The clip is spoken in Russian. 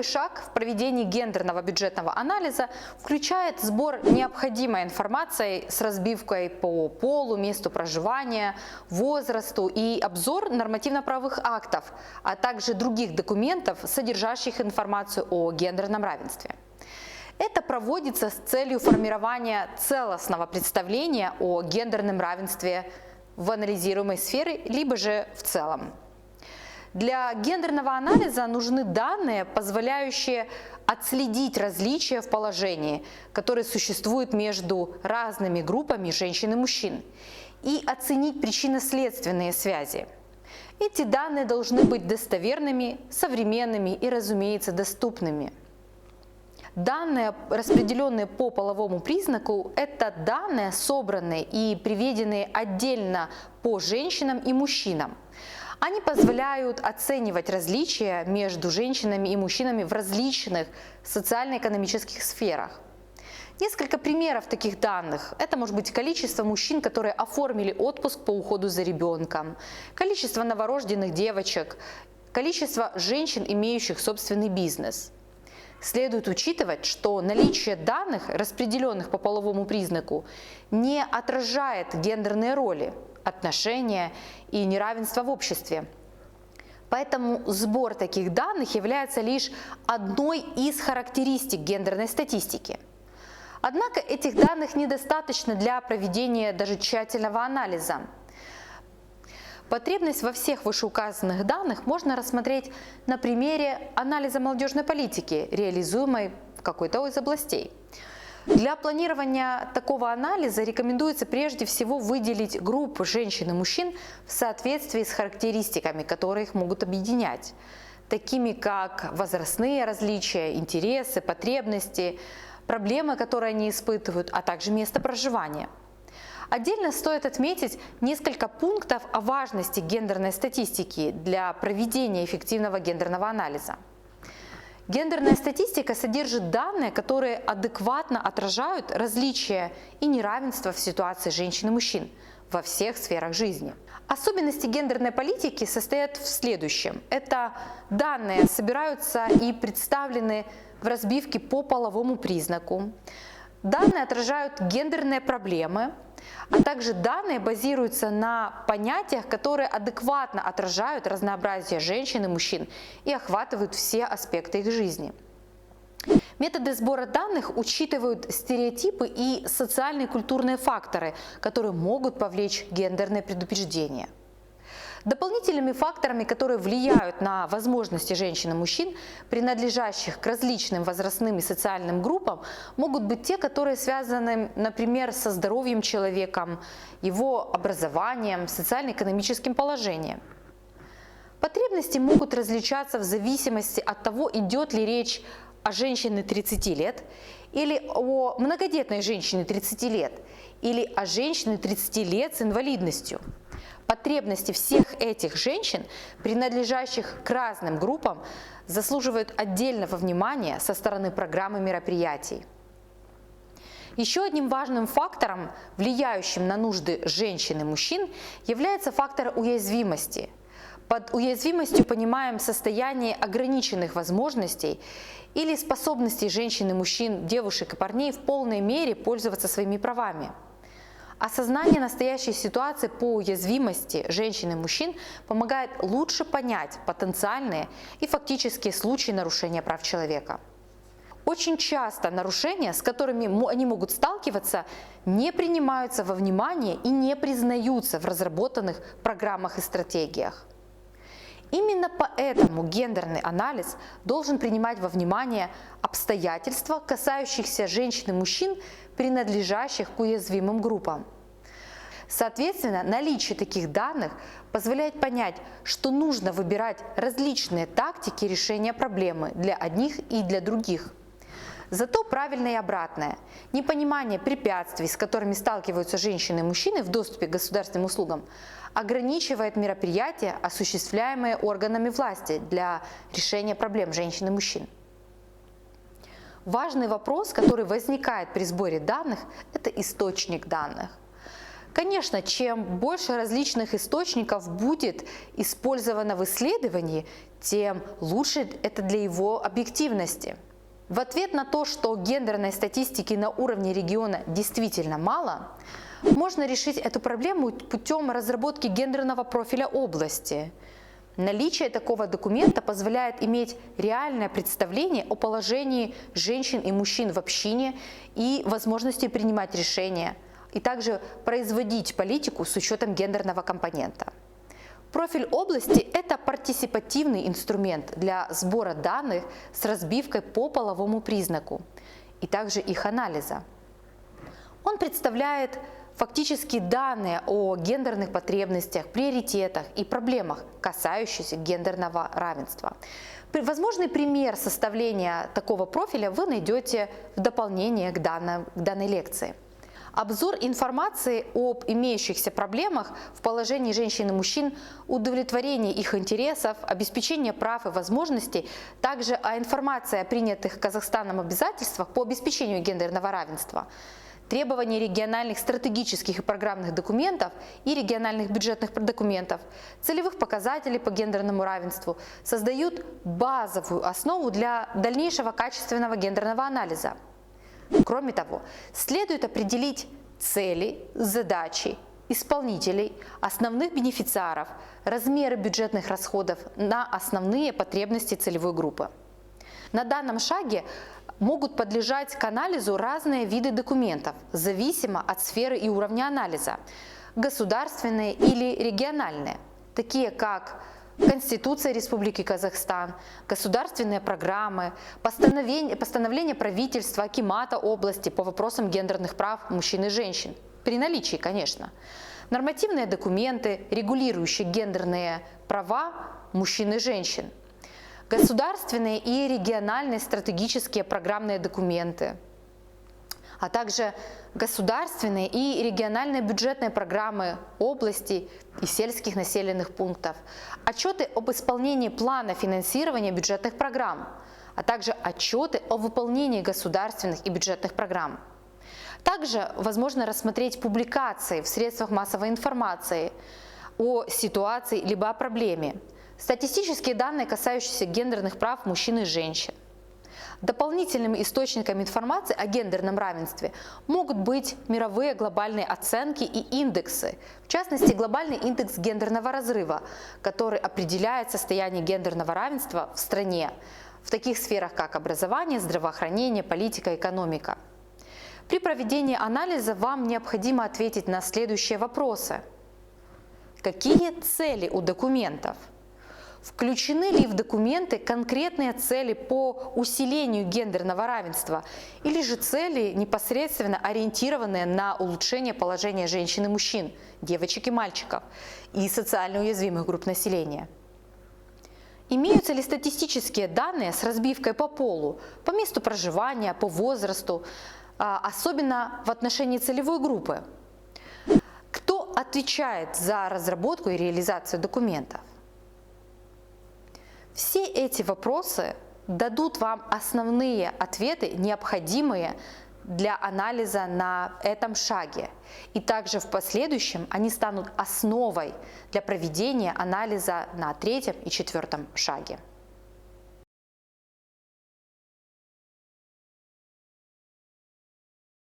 Первый шаг в проведении гендерного бюджетного анализа включает сбор необходимой информации с разбивкой по полу, месту проживания, возрасту и обзор нормативно-правовых актов, а также других документов, содержащих информацию о гендерном равенстве. Это проводится с целью формирования целостного представления о гендерном равенстве в анализируемой сфере, либо же в целом. Для гендерного анализа нужны данные, позволяющие отследить различия в положении, которые существуют между разными группами женщин и мужчин, и оценить причинно-следственные связи. Эти данные должны быть достоверными, современными и, разумеется, доступными. Данные, распределенные по половому признаку, это данные, собранные и приведенные отдельно по женщинам и мужчинам. Они позволяют оценивать различия между женщинами и мужчинами в различных социально-экономических сферах. Несколько примеров таких данных. Это может быть количество мужчин, которые оформили отпуск по уходу за ребенком, количество новорожденных девочек, количество женщин, имеющих собственный бизнес. Следует учитывать, что наличие данных, распределенных по половому признаку, не отражает гендерные роли, отношения и неравенство в обществе. Поэтому сбор таких данных является лишь одной из характеристик гендерной статистики. Однако этих данных недостаточно для проведения даже тщательного анализа. Потребность во всех вышеуказанных данных можно рассмотреть на примере анализа молодежной политики, реализуемой в какой-то из областей. Для планирования такого анализа рекомендуется прежде всего выделить группы женщин и мужчин в соответствии с характеристиками, которые их могут объединять, такими как возрастные различия, интересы, потребности, проблемы, которые они испытывают, а также место проживания. Отдельно стоит отметить несколько пунктов о важности гендерной статистики для проведения эффективного гендерного анализа. Гендерная статистика содержит данные, которые адекватно отражают различия и неравенство в ситуации женщин и мужчин во всех сферах жизни. Особенности гендерной политики состоят в следующем. Это данные собираются и представлены в разбивке по половому признаку. Данные отражают гендерные проблемы, а также данные базируются на понятиях, которые адекватно отражают разнообразие женщин и мужчин и охватывают все аспекты их жизни. Методы сбора данных учитывают стереотипы и социальные и культурные факторы, которые могут повлечь гендерное предубеждение. Дополнительными факторами, которые влияют на возможности женщин и мужчин, принадлежащих к различным возрастным и социальным группам, могут быть те, которые связаны, например, со здоровьем человека, его образованием, социально-экономическим положением. Потребности могут различаться в зависимости от того, идет ли речь о женщине 30 лет, или о многодетной женщине 30 лет, или о женщине 30 лет с инвалидностью. Потребности всех этих женщин, принадлежащих к разным группам, заслуживают отдельного внимания со стороны программы мероприятий. Еще одним важным фактором, влияющим на нужды женщин и мужчин, является фактор уязвимости. Под уязвимостью понимаем состояние ограниченных возможностей или способностей женщин и мужчин, девушек и парней в полной мере пользоваться своими правами. Осознание настоящей ситуации по уязвимости женщин и мужчин помогает лучше понять потенциальные и фактические случаи нарушения прав человека. Очень часто нарушения, с которыми они могут сталкиваться, не принимаются во внимание и не признаются в разработанных программах и стратегиях. Именно поэтому гендерный анализ должен принимать во внимание обстоятельства, касающихся женщин и мужчин, принадлежащих к уязвимым группам. Соответственно, наличие таких данных позволяет понять, что нужно выбирать различные тактики решения проблемы для одних и для других. Зато правильное и обратное. Непонимание препятствий, с которыми сталкиваются женщины и мужчины в доступе к государственным услугам, ограничивает мероприятия, осуществляемые органами власти для решения проблем женщин и мужчин. Важный вопрос, который возникает при сборе данных, это источник данных. Конечно, чем больше различных источников будет использовано в исследовании, тем лучше это для его объективности. В ответ на то, что гендерной статистики на уровне региона действительно мало, можно решить эту проблему путем разработки гендерного профиля области. Наличие такого документа позволяет иметь реальное представление о положении женщин и мужчин в общине и возможности принимать решения, и также производить политику с учетом гендерного компонента. Профиль области – это партисипативный инструмент для сбора данных с разбивкой по половому признаку и также их анализа. Он представляет фактически данные о гендерных потребностях, приоритетах и проблемах, касающихся гендерного равенства. Возможный пример составления такого профиля вы найдете в дополнение к данной лекции. Обзор информации об имеющихся проблемах в положении женщин и мужчин, удовлетворение их интересов, обеспечение прав и возможностей, также информация о принятых Казахстаном обязательствах по обеспечению гендерного равенства, требования региональных стратегических и программных документов и региональных бюджетных документов, целевых показателей по гендерному равенству создают базовую основу для дальнейшего качественного гендерного анализа. Кроме того, следует определить цели, задачи, исполнителей, основных бенефициаров, размеры бюджетных расходов на основные потребности целевой группы. На данном шаге могут подлежать к анализу разные виды документов, зависимо от сферы и уровня анализа, государственные или региональные, такие как Конституция Республики Казахстан, государственные программы, постановления правительства, акимата области по вопросам гендерных прав мужчин и женщин, при наличии, конечно, нормативные документы, регулирующие гендерные права мужчин и женщин, государственные и региональные стратегические программные документы, а также государственные и региональные бюджетные программы областей и сельских населенных пунктов, отчеты об исполнении плана финансирования бюджетных программ, а также отчеты о выполнении государственных и бюджетных программ. Также возможно рассмотреть публикации в средствах массовой информации о ситуации либо о проблеме, статистические данные, касающиеся гендерных прав мужчин и женщин. Дополнительными источниками информации о гендерном равенстве могут быть мировые глобальные оценки и индексы, в частности, глобальный индекс гендерного разрыва, который определяет состояние гендерного равенства в стране в таких сферах, как образование, здравоохранение, политика, экономика. При проведении анализа вам необходимо ответить на следующие вопросы. Какие цели у документов? Включены ли в документы конкретные цели по усилению гендерного равенства или же цели, непосредственно ориентированные на улучшение положения женщин и мужчин, девочек и мальчиков и социально уязвимых групп населения? Имеются ли статистические данные с разбивкой по полу, по месту проживания, по возрасту, особенно в отношении целевой группы? Кто отвечает за разработку и реализацию документов? Все эти вопросы дадут вам основные ответы, необходимые для анализа на этом шаге. И также в последующем они станут основой для проведения анализа на третьем и четвертом шаге.